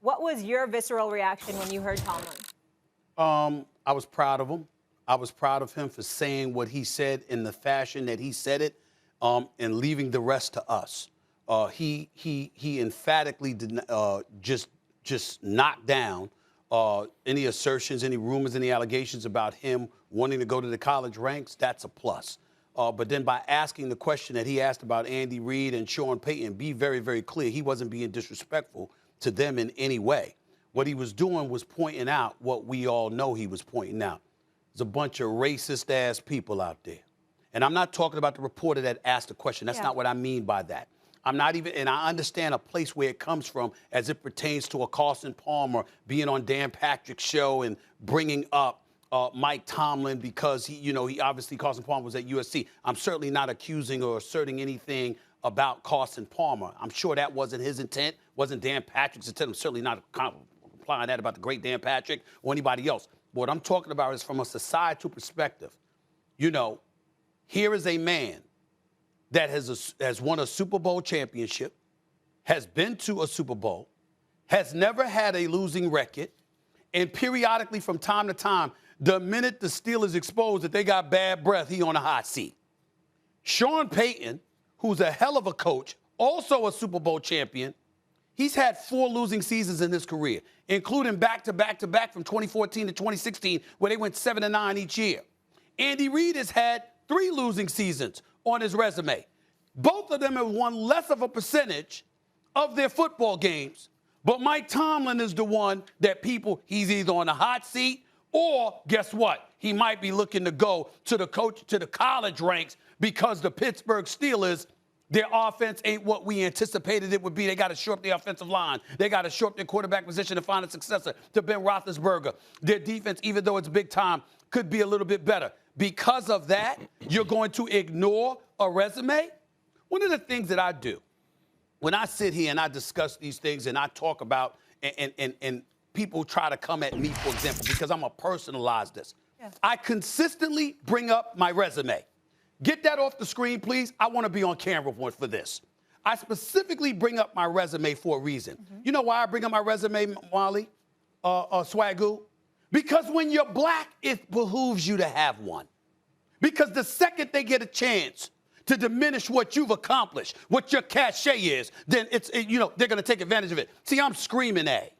What was your visceral reaction when you heard Tomlin? I was proud of him. I was proud of him for saying what he said in the fashion that he said it, and leaving the rest to us. He emphatically did just knocked down any assertions, any rumors, any allegations about him wanting to go to the college ranks. That's a plus. But then by asking the question that he asked about Andy Reid and Sean Payton, be very, very clear, he wasn't being disrespectful to them in any way. What he was doing was pointing out what we all know he was pointing out. There's a bunch of racist-ass people out there. And I'm not talking about the reporter that asked the question. That's not what I mean by that. I'm not even, and I understand a place where it comes from as it pertains to a Carson Palmer being on Dan Patrick's show and bringing up Mike Tomlin because he obviously Carson Palmer was at USC. I'm certainly not accusing or asserting anything about Carson Palmer. I'm sure that wasn't his intent, wasn't Dan Patrick's intent. I'm certainly not implying that about the great Dan Patrick or anybody else. But what I'm talking about is from a societal perspective. Here is a man that has won a Super Bowl championship, has been to a Super Bowl, has never had a losing record, and periodically from time to time, the minute the Steelers expose that they got bad breath, he on a hot seat. Sean Payton, who's a hell of a coach, also a Super Bowl champion, he's had 4 losing seasons in his career, including back-to-back from 2014 to 2016, where they went 7-9 each year. Andy Reid has had 3 losing seasons on his resume. Both of them have won less of a percentage of their football games. But Mike Tomlin is the one that he's either on the hot seat or guess what? He might be looking to go to the college ranks because the Pittsburgh Steelers, their offense ain't what we anticipated it would be. They got to shore up the offensive line. They got to shore up their quarterback position to find a successor to Ben Roethlisberger. Their defense, even though it's big time, could be a little bit better. Because of that, you're going to ignore a resume? One of the things that I do when I sit here and I discuss these things and I talk about and people try to come at me, for example, because I'm going to personalize this. Yeah. I consistently bring up my resume. Get that off the screen, please. I want to be on camera for this. I specifically bring up my resume for a reason. Mm-hmm. You know why I bring up my resume, Wally, Swagoo? Because when you're black, it behooves you to have one. Because the second they get a chance to diminish what you've accomplished, what your cachet is, then they're going to take advantage of it. See, I'm screaming A.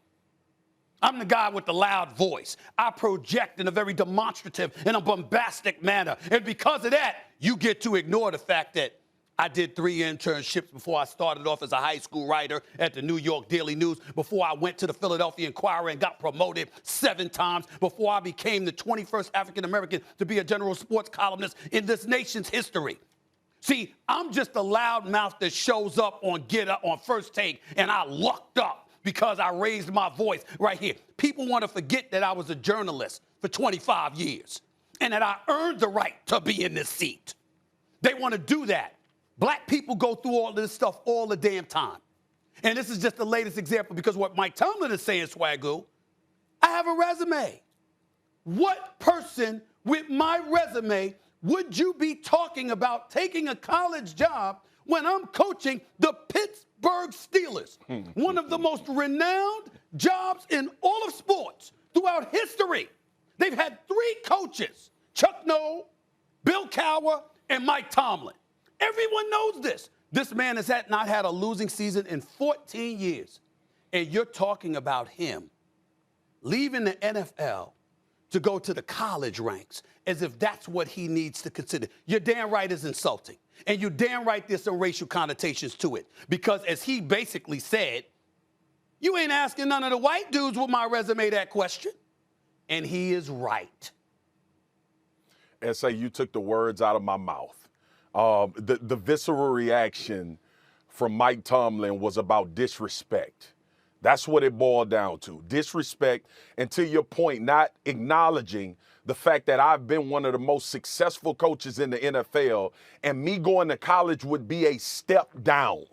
I'm the guy with the loud voice. I project in a very demonstrative and a bombastic manner. And because of that, you get to ignore the fact that I did 3 internships before I started off as a high school writer at the New York Daily News, before I went to the Philadelphia Inquirer and got promoted 7 times, before I became the 21st African-American to be a general sports columnist in this nation's history. See, I'm just a loud mouth that shows up on Get Up, on First Take, and I lucked up because I raised my voice right here. People want to forget that I was a journalist for 25 years and that I earned the right to be in this seat. They want to do that. Black people go through all this stuff all the damn time. And this is just the latest example because what Mike Tomlin is saying, Swagoo, I have a resume. What person with my resume would you be talking about taking a college job when I'm coaching the Pittsburgh Steelers, one of the most renowned jobs in all of sports throughout history? They've had 3 coaches, Chuck Noll, Bill Cowher, and Mike Tomlin. Everyone knows this. This man has not had a losing season in 14 years. And you're talking about him leaving the NFL to go to the college ranks as if that's what he needs to consider. You're damn right it's insulting. And you're damn right there's some racial connotations to it. Because as he basically said, you ain't asking none of the white dudes with my resume that question. And he is right. And say you took the words out of my mouth. The visceral reaction from Mike Tomlin was about disrespect. That's what it boiled down to, disrespect. And to your point, not acknowledging the fact that I've been one of the most successful coaches in the NFL, and me going to college would be a step down.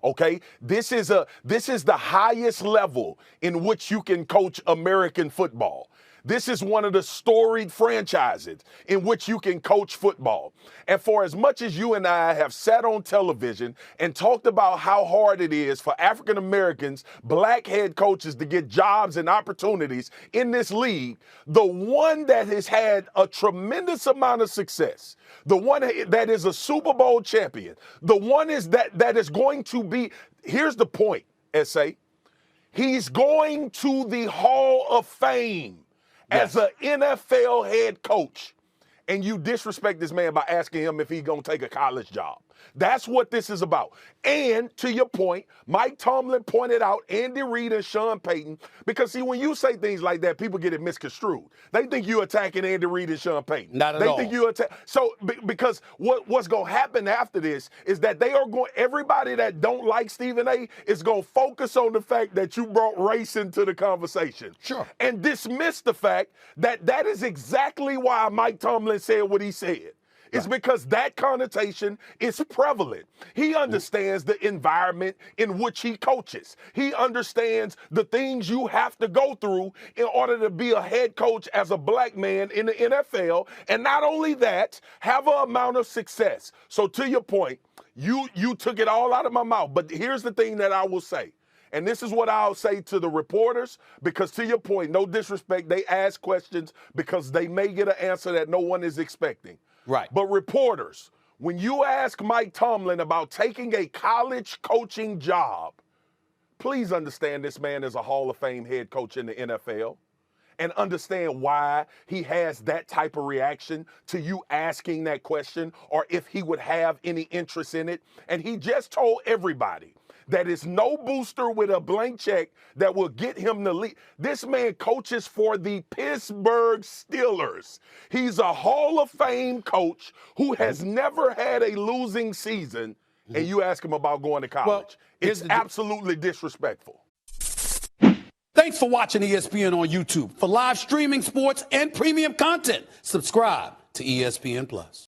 Okay, this is the highest level in which you can coach American football. This is one of the storied franchises in which you can coach football. And for as much as you and I have sat on television and talked about how hard it is for African Americans, black head coaches to get jobs and opportunities in this league, the one that has had a tremendous amount of success, the one that is a Super Bowl champion, the one is that is going to be, here's the point, S.A., he's going to the Hall of Fame as an NFL head coach. And you disrespect this man by asking him if he's going to take a college job. That's what this is about. And to your point, Mike Tomlin pointed out Andy Reid and Sean Payton, because see, when you say things like that, people get it misconstrued. They think you're attacking Andy Reid and Sean Payton. Not at all. They think you're so because what's going to happen after this is that they are going, everybody that don't like Stephen A is going to focus on the fact that you brought race into the conversation. Sure. And dismiss the fact that that is exactly why Mike Tomlin said what he said. It's because that connotation is prevalent. He understands the environment in which he coaches. He understands the things you have to go through in order to be a head coach as a black man in the NFL. And not only that, have an amount of success. So to your point, you took it all out of my mouth. But here's the thing that I will say. And this is what I'll say to the reporters, because to your point, no disrespect, they ask questions because they may get an answer that no one is expecting. Right. But reporters, when you ask Mike Tomlin about taking a college coaching job, please understand this man is a Hall of Fame head coach in the NFL, and understand why he has that type of reaction to you asking that question, or if he would have any interest in it. And he just told everybody that is no booster with a blank check that will get him the lead. This man coaches for the Pittsburgh Steelers. He's a Hall of Fame coach who has never had a losing season, and you ask him about going to college. Well, it's absolutely disrespectful. Thanks for watching ESPN on YouTube. For live streaming, sports, and premium content, subscribe to ESPN+.